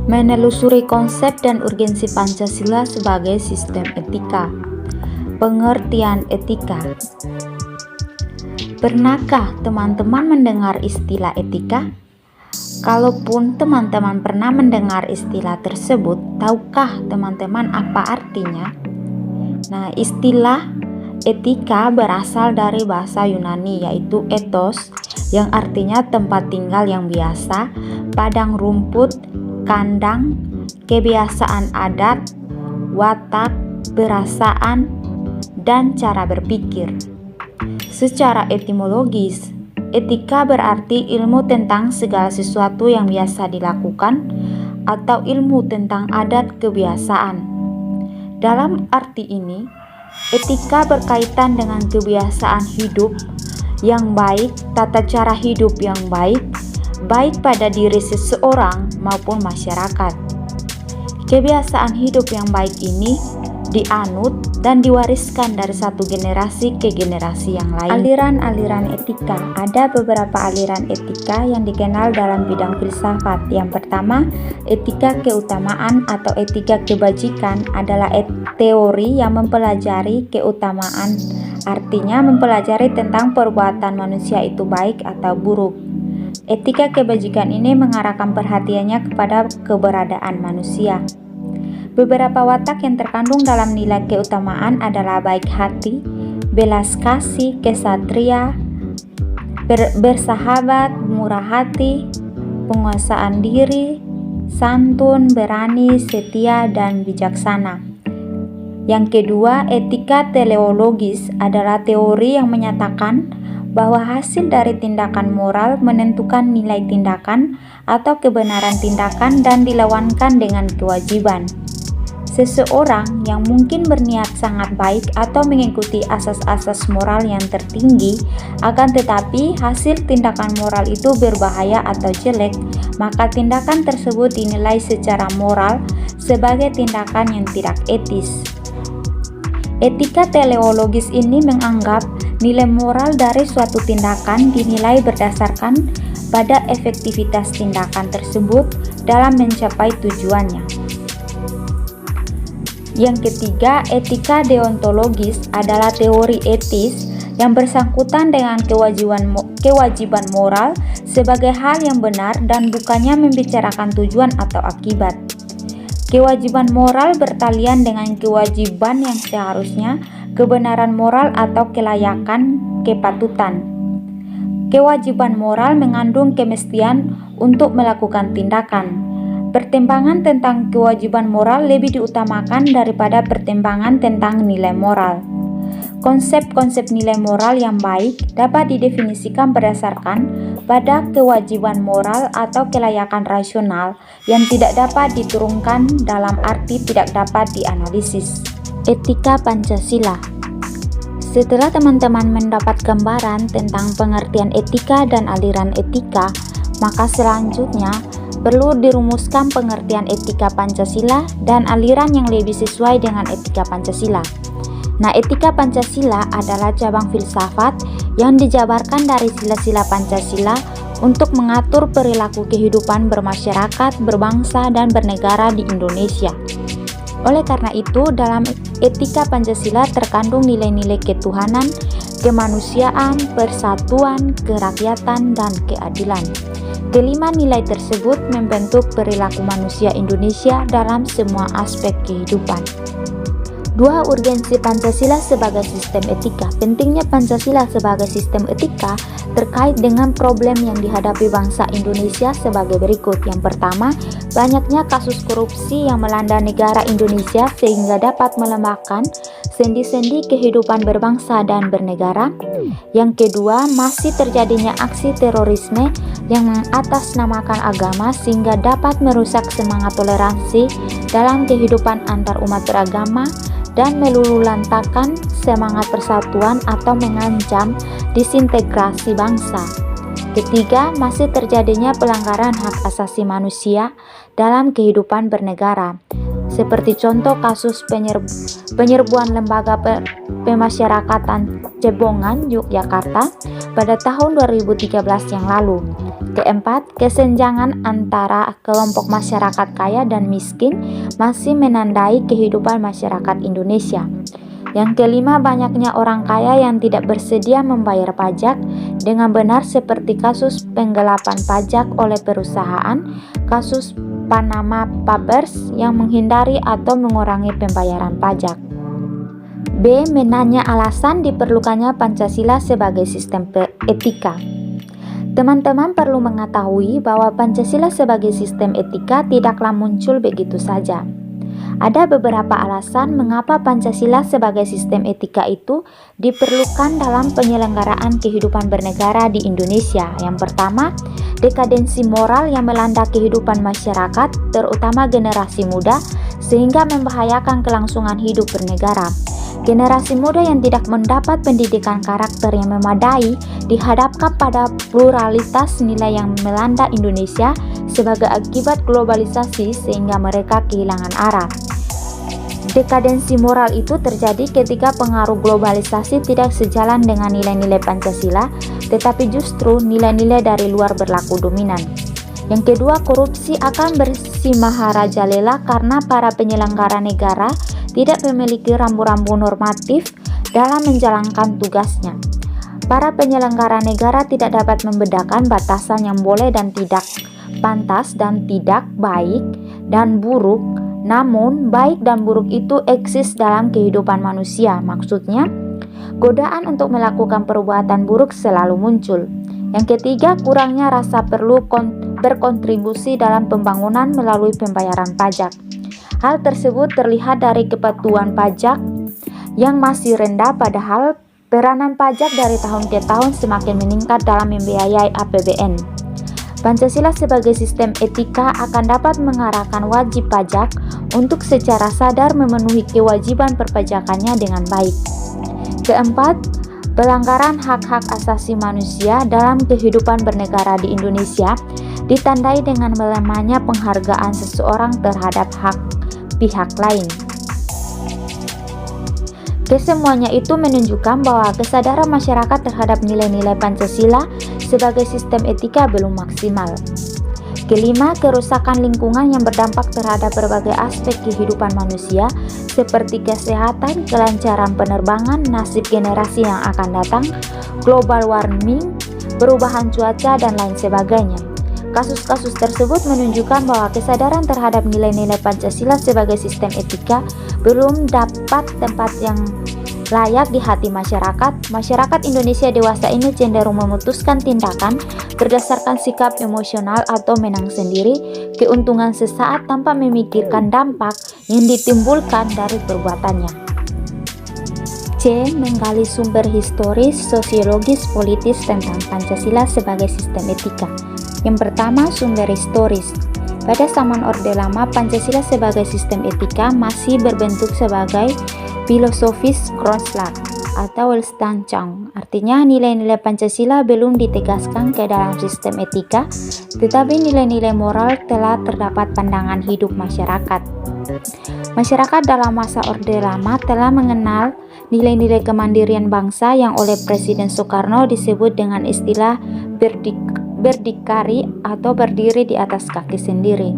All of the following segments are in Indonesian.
Menelusuri konsep dan urgensi Pancasila sebagai sistem etika. Pengertian etika. Pernahkah teman-teman mendengar istilah etika? Kalaupun teman-teman pernah mendengar istilah tersebut, tahukah teman-teman apa artinya? Nah, istilah etika berasal dari bahasa Yunani yaitu ethos, yang artinya tempat tinggal yang biasa, padang rumput, kandang, kebiasaan adat, watak, perasaan, dan cara berpikir. Secara etimologis, etika berarti ilmu tentang segala sesuatu yang biasa dilakukan atau ilmu tentang adat kebiasaan. Dalam arti ini, etika berkaitan dengan kebiasaan hidup yang baik, tata cara hidup yang baik pada diri seseorang maupun masyarakat. Kebiasaan hidup yang baik ini dianut dan diwariskan dari satu generasi ke generasi yang lain. Aliran-aliran etika. Ada beberapa aliran etika yang dikenal dalam bidang filsafat. Yang pertama, etika keutamaan atau etika kebajikan adalah teori yang mempelajari keutamaan, artinya mempelajari tentang perbuatan manusia itu baik atau buruk. Etika kebajikan ini mengarahkan perhatiannya kepada keberadaan manusia. Beberapa watak yang terkandung dalam nilai keutamaan adalah baik hati, belas kasih, kesatria, bersahabat, murah hati, penguasaan diri, santun, berani, setia, dan bijaksana. Yang kedua, etika teleologis adalah teori yang menyatakan bahwa hasil dari tindakan moral menentukan nilai tindakan atau kebenaran tindakan dan dilawankan dengan kewajiban. Seseorang yang mungkin berniat sangat baik atau mengikuti asas-asas moral yang tertinggi, akan tetapi hasil tindakan moral itu berbahaya atau jelek, maka tindakan tersebut dinilai secara moral sebagai tindakan yang tidak etis. Etika teleologis ini menganggap nilai moral dari suatu tindakan dinilai berdasarkan pada efektivitas tindakan tersebut dalam mencapai tujuannya. Yang ketiga, etika deontologis adalah teori etis yang bersangkutan dengan kewajiban moral sebagai hal yang benar dan bukannya membicarakan tujuan atau akibat. Kewajiban moral bertalian dengan kewajiban yang seharusnya, kebenaran moral atau kelayakan, kepatutan. Kewajiban moral mengandung kemestian untuk melakukan tindakan. Pertimbangan tentang kewajiban moral lebih diutamakan daripada pertimbangan tentang nilai moral. Konsep-konsep nilai moral yang baik dapat didefinisikan berdasarkan pada kewajiban moral atau kelayakan rasional yang tidak dapat diturunkan dalam arti tidak dapat dianalisis. Etika Pancasila. Setelah teman-teman mendapat gambaran tentang pengertian etika dan aliran etika, maka selanjutnya perlu dirumuskan pengertian etika Pancasila dan aliran yang lebih sesuai dengan etika Pancasila. Nah, etika Pancasila adalah cabang filsafat yang dijabarkan dari sila-sila Pancasila untuk mengatur perilaku kehidupan bermasyarakat, berbangsa, dan bernegara di Indonesia. Oleh karena itu, dalam etika Pancasila terkandung nilai-nilai ketuhanan, kemanusiaan, persatuan, kerakyatan, dan keadilan. Kelima nilai tersebut membentuk perilaku manusia Indonesia dalam semua aspek kehidupan. 2. Urgensi Pancasila sebagai sistem etika. Pentingnya Pancasila sebagai sistem etika terkait dengan problem yang dihadapi bangsa Indonesia sebagai berikut. Yang pertama, banyaknya kasus korupsi yang melanda negara Indonesia sehingga dapat melemahkan sendi-sendi kehidupan berbangsa dan bernegara. Yang kedua, masih terjadinya aksi terorisme yang mengatasnamakan agama sehingga dapat merusak semangat toleransi dalam kehidupan antar umat beragama dan meluluhlantakan semangat persatuan atau mengancam disintegrasi bangsa. Ketiga, masih terjadinya pelanggaran hak asasi manusia dalam kehidupan bernegara, seperti contoh kasus penyerbuan lembaga pemasyarakatan Cebongan, Yogyakarta pada tahun 2013 yang lalu. Keempat, kesenjangan antara kelompok masyarakat kaya dan miskin masih menandai kehidupan masyarakat Indonesia. Yang kelima, banyaknya orang kaya yang tidak bersedia membayar pajak dengan benar seperti kasus penggelapan pajak oleh perusahaan, kasus Panama Papers yang menghindari atau mengurangi pembayaran pajak. B. Menanya alasan diperlukannya Pancasila sebagai sistem etika. Teman-teman perlu mengetahui bahwa Pancasila sebagai sistem etika tidaklah muncul begitu saja. Ada beberapa alasan mengapa Pancasila sebagai sistem etika itu diperlukan dalam penyelenggaraan kehidupan bernegara di Indonesia. Yang pertama, dekadensi moral yang melanda kehidupan masyarakat, terutama generasi muda, sehingga membahayakan kelangsungan hidup bernegara. Generasi muda yang tidak mendapat pendidikan karakter yang memadai dihadapkan pada pluralitas nilai yang melanda Indonesia sebagai akibat globalisasi sehingga mereka kehilangan arah. Dekadensi moral itu terjadi ketika pengaruh globalisasi tidak sejalan dengan nilai-nilai Pancasila, tetapi justru nilai-nilai dari luar berlaku dominan. Yang kedua, korupsi akan bersimaharajalela karena para penyelenggara negara tidak memiliki rambu-rambu normatif dalam menjalankan tugasnya. Para penyelenggara negara tidak dapat membedakan batasan yang boleh dan tidak, pantas dan tidak, baik dan buruk. Namun, baik dan buruk itu eksis dalam kehidupan manusia. Maksudnya, godaan untuk melakukan perbuatan buruk selalu muncul. Yang ketiga, kurangnya rasa perlu berkontribusi dalam pembangunan melalui pembayaran pajak. Hal tersebut terlihat dari kepatuhan pajak yang masih rendah, padahal peranan pajak dari tahun ke tahun semakin meningkat dalam membiayai APBN. Pancasila sebagai sistem etika akan dapat mengarahkan wajib pajak untuk secara sadar memenuhi kewajiban perpajakannya dengan baik. Keempat, pelanggaran hak-hak asasi manusia dalam kehidupan bernegara di Indonesia ditandai dengan melemahnya penghargaan seseorang terhadap hak pihak lain. Kesemuanya itu menunjukkan bahwa kesadaran masyarakat terhadap nilai-nilai Pancasila sebagai sistem etika belum maksimal. Kelima, kerusakan lingkungan yang berdampak terhadap berbagai aspek kehidupan manusia seperti kesehatan, kelancaran penerbangan, nasib generasi yang akan datang, global warming, perubahan cuaca, dan lain sebagainya. Kasus-kasus tersebut menunjukkan bahwa kesadaran terhadap nilai-nilai Pancasila sebagai sistem etika belum dapat tempat yang layak di hati masyarakat. Masyarakat Indonesia dewasa ini cenderung memutuskan tindakan berdasarkan sikap emosional atau menang sendiri, keuntungan sesaat tanpa memikirkan dampak yang ditimbulkan dari perbuatannya. C. Menggali sumber historis, sosiologis, politis tentang Pancasila sebagai sistem etika. Yang pertama, sumber historis. Pada zaman Orde Lama, Pancasila sebagai sistem etika masih berbentuk sebagai filosofis Kronslag atau Weltanschauung. Artinya, nilai-nilai Pancasila belum ditegaskan ke dalam sistem etika, tetapi nilai-nilai moral telah terdapat pandangan hidup masyarakat. Masyarakat dalam masa Orde Lama telah mengenal nilai-nilai kemandirian bangsa yang oleh Presiden Soekarno disebut dengan istilah berdikari atau berdiri di atas kaki sendiri.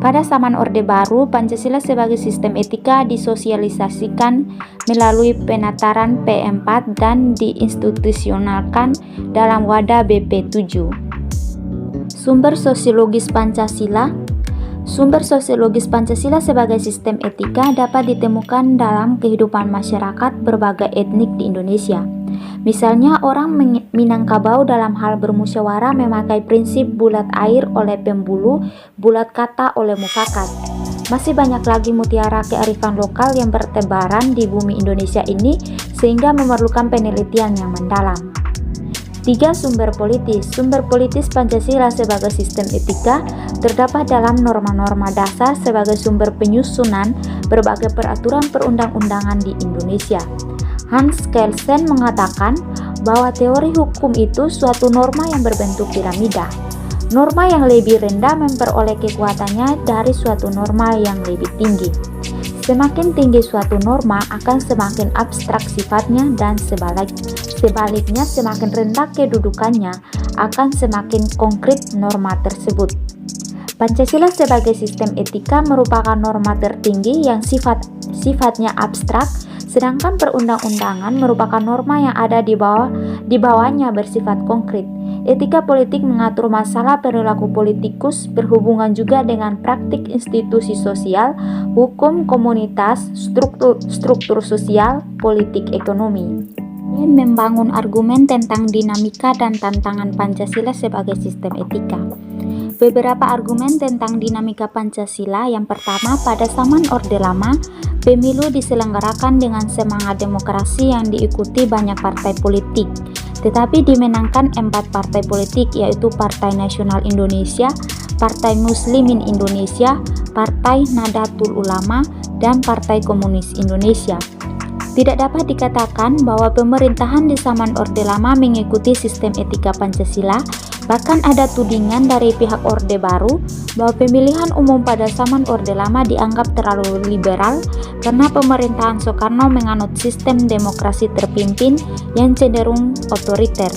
Pada zaman Orde Baru, Pancasila sebagai sistem etika disosialisasikan melalui penataran P4 dan diinstitusionalkan dalam wadah BP7. Sumber sosiologis Pancasila. Sumber sosiologis Pancasila sebagai sistem etika dapat ditemukan dalam kehidupan masyarakat berbagai etnik di Indonesia. Misalnya, orang Minangkabau dalam hal bermusyawarah memakai prinsip bulat air oleh pembulu, bulat kata oleh mufakat. Masih banyak lagi mutiara kearifan lokal yang bertebaran di bumi Indonesia ini sehingga memerlukan penelitian yang mendalam. 3. Sumber politis. Sumber politis Pancasila sebagai sistem etika terdapat dalam norma-norma dasar sebagai sumber penyusunan berbagai peraturan perundang-undangan di Indonesia. Hans Kelsen mengatakan bahwa teori hukum itu suatu norma yang berbentuk piramida. Norma yang lebih rendah memperoleh kekuatannya dari suatu norma yang lebih tinggi. Semakin tinggi suatu norma akan semakin abstrak sifatnya dan sebaliknya semakin rendah kedudukannya akan semakin konkret norma tersebut. Pancasila sebagai sistem etika merupakan norma tertinggi yang sifatnya abstrak, sedangkan perundang-undangan merupakan norma yang ada di bawahnya bersifat konkret. Etika politik mengatur masalah perilaku politikus berhubungan juga dengan praktik institusi sosial, hukum komunitas, struktur sosial, politik ekonomi. Membangun argumen tentang dinamika dan tantangan Pancasila sebagai sistem etika. Beberapa argumen tentang dinamika Pancasila. Yang pertama, pada zaman Orde Lama, pemilu diselenggarakan dengan semangat demokrasi yang diikuti banyak partai politik, tetapi dimenangkan 4 partai politik, yaitu Partai Nasional Indonesia, Partai Muslimin Indonesia, Partai Nahdlatul Ulama, dan Partai Komunis Indonesia. Tidak dapat dikatakan bahwa pemerintahan di zaman Orde Lama mengikuti sistem etika Pancasila. Bahkan ada tudingan dari pihak Orde Baru bahwa pemilihan umum pada zaman Orde Lama dianggap terlalu liberal karena pemerintahan Soekarno menganut sistem demokrasi terpimpin yang cenderung otoriter.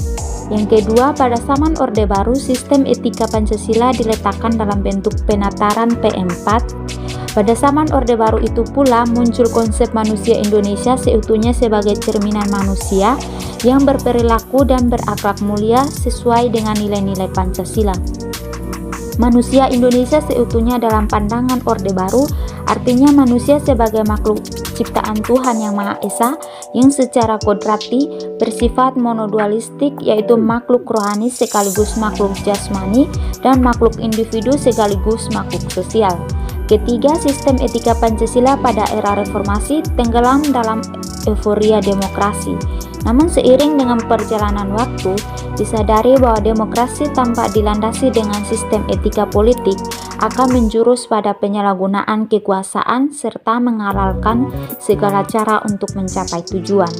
Yang kedua, pada zaman Orde Baru, sistem etika Pancasila diletakkan dalam bentuk penataran P4. Pada zaman Orde Baru itu pula muncul konsep manusia Indonesia seutuhnya sebagai cerminan manusia yang berperilaku dan berakhlak mulia sesuai dengan nilai-nilai Pancasila. Manusia Indonesia seutuhnya dalam pandangan Orde Baru artinya manusia sebagai makhluk ciptaan Tuhan Yang Maha Esa yang secara kodrati bersifat monodualistik, yaitu makhluk rohani sekaligus makhluk jasmani dan makhluk individu sekaligus makhluk sosial. Ketiga, sistem etika Pancasila pada era reformasi tenggelam dalam euforia demokrasi. Namun seiring dengan perjalanan waktu, disadari bahwa demokrasi tanpa dilandasi dengan sistem etika politik akan menjurus pada penyalahgunaan kekuasaan serta menghalalkan segala cara untuk mencapai tujuan.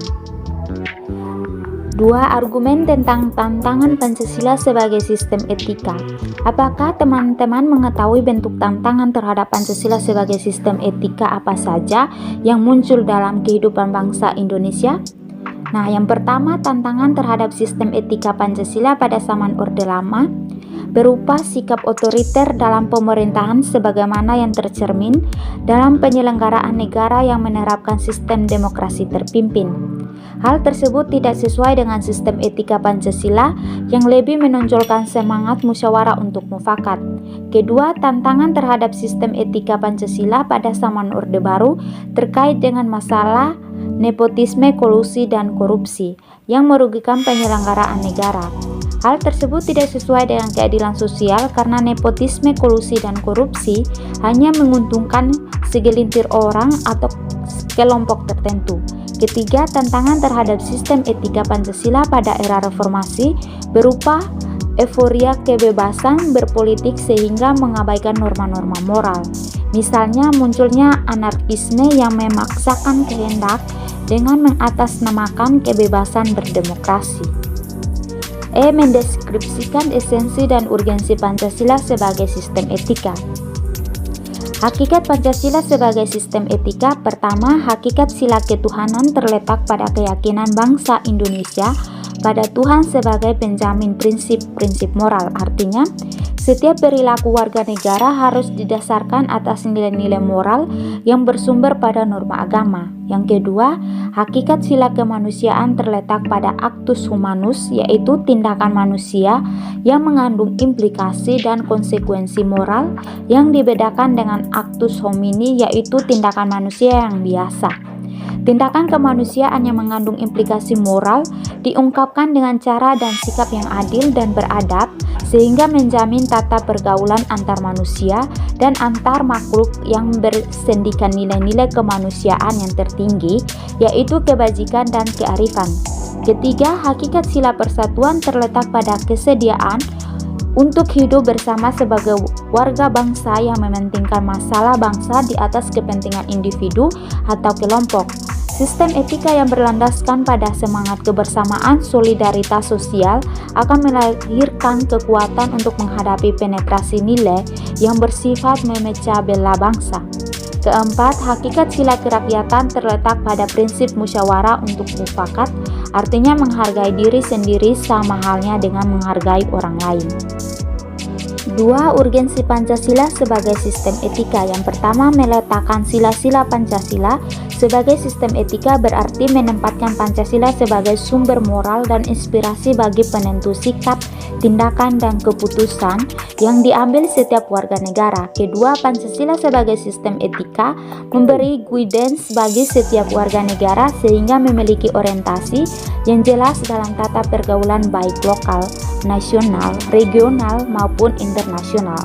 2. Argumen tentang tantangan Pancasila sebagai sistem etika. Apakah teman-teman mengetahui bentuk tantangan terhadap Pancasila sebagai sistem etika apa saja yang muncul dalam kehidupan bangsa Indonesia? Nah, yang pertama, tantangan terhadap sistem etika Pancasila pada zaman Orde Lama berupa sikap otoriter dalam pemerintahan sebagaimana yang tercermin dalam penyelenggaraan negara yang menerapkan sistem demokrasi terpimpin. Hal tersebut tidak sesuai dengan sistem etika Pancasila yang lebih menonjolkan semangat musyawarah untuk mufakat. Kedua, tantangan terhadap sistem etika Pancasila pada zaman Orde Baru terkait dengan masalah nepotisme, kolusi, dan korupsi yang merugikan penyelenggaraan negara. Hal tersebut tidak sesuai dengan keadilan sosial karena nepotisme, kolusi, dan korupsi hanya menguntungkan segelintir orang atau kelompok tertentu. Ketiga, tantangan terhadap sistem etika Pancasila pada era reformasi berupa euforia kebebasan berpolitik sehingga mengabaikan norma-norma moral. Misalnya munculnya anarkisme yang memaksakan kehendak dengan mengatasnamakan kebebasan berdemokrasi. Mendeskripsikan esensi dan urgensi Pancasila sebagai sistem etika. Hakikat Pancasila sebagai sistem etika. Pertama, hakikat sila ketuhanan terletak pada keyakinan bangsa Indonesia pada Tuhan sebagai penjamin prinsip-prinsip moral. Artinya, setiap perilaku warga negara harus didasarkan atas nilai-nilai moral yang bersumber pada norma agama. Yang kedua, hakikat sila kemanusiaan terletak pada actus humanus, yaitu tindakan manusia yang mengandung implikasi dan konsekuensi moral yang dibedakan dengan actus homini, yaitu tindakan manusia yang biasa. Tindakan kemanusiaan yang mengandung implikasi moral diungkapkan dengan cara dan sikap yang adil dan beradab sehingga menjamin tata pergaulan antar manusia dan antar makhluk yang bersendikan nilai-nilai kemanusiaan yang tertinggi, yaitu kebajikan dan kearifan. Ketiga, hakikat sila persatuan terletak pada kesediaan untuk hidup bersama sebagai warga bangsa yang mementingkan masalah bangsa di atas kepentingan individu atau kelompok. Sistem etika yang berlandaskan pada semangat kebersamaan solidaritas sosial akan melahirkan kekuatan untuk menghadapi penetrasi nilai yang bersifat memecah belah bangsa. Keempat, hakikat sila kerakyatan terletak pada prinsip musyawarah untuk mufakat, artinya menghargai diri sendiri sama halnya dengan menghargai orang lain. 2. Urgensi Pancasila sebagai sistem etika. Yang pertama, meletakkan sila-sila Pancasila sebagai sistem etika berarti menempatkan Pancasila sebagai sumber moral dan inspirasi bagi penentu sikap, tindakan, dan keputusan yang diambil setiap warga negara. Kedua, Pancasila sebagai sistem etika memberi guidance bagi setiap warga negara sehingga memiliki orientasi yang jelas dalam tata pergaulan baik lokal, nasional, regional, maupun internasional.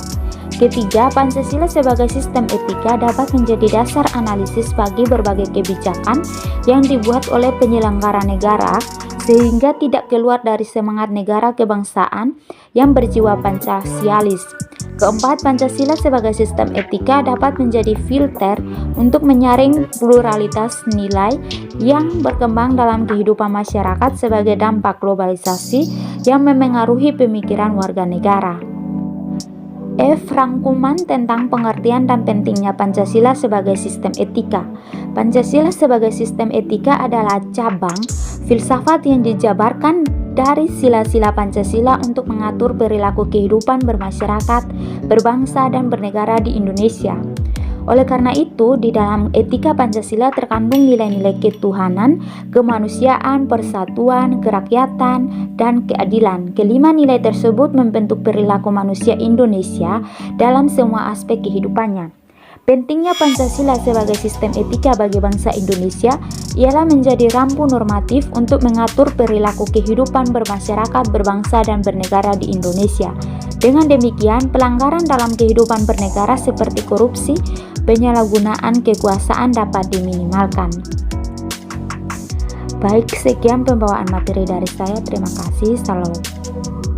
Ketiga, Pancasila sebagai sistem etika dapat menjadi dasar analisis bagi berbagai kebijakan yang dibuat oleh penyelenggara negara sehingga tidak keluar dari semangat negara kebangsaan yang berjiwa Pancasialis. Keempat, Pancasila sebagai sistem etika dapat menjadi filter untuk menyaring pluralitas nilai yang berkembang dalam kehidupan masyarakat sebagai dampak globalisasi yang memengaruhi pemikiran warga negara. F. Rangkuman tentang pengertian dan pentingnya Pancasila sebagai sistem etika. Pancasila sebagai sistem etika adalah cabang filsafat yang dijabarkan dari sila-sila Pancasila untuk mengatur perilaku kehidupan bermasyarakat, berbangsa, dan bernegara di Indonesia. Oleh karena itu, di dalam etika Pancasila terkandung nilai-nilai ketuhanan, kemanusiaan, persatuan, kerakyatan, dan keadilan. Kelima nilai tersebut membentuk perilaku manusia Indonesia dalam semua aspek kehidupannya. Pentingnya Pancasila sebagai sistem etika bagi bangsa Indonesia ialah menjadi rambu normatif untuk mengatur perilaku kehidupan bermasyarakat, berbangsa, dan bernegara di Indonesia. Dengan demikian, pelanggaran dalam kehidupan bernegara seperti korupsi, penyalahgunaan kekuasaan dapat diminimalkan. Baik, sekian pembawaan materi dari saya. Terima kasih. Salam.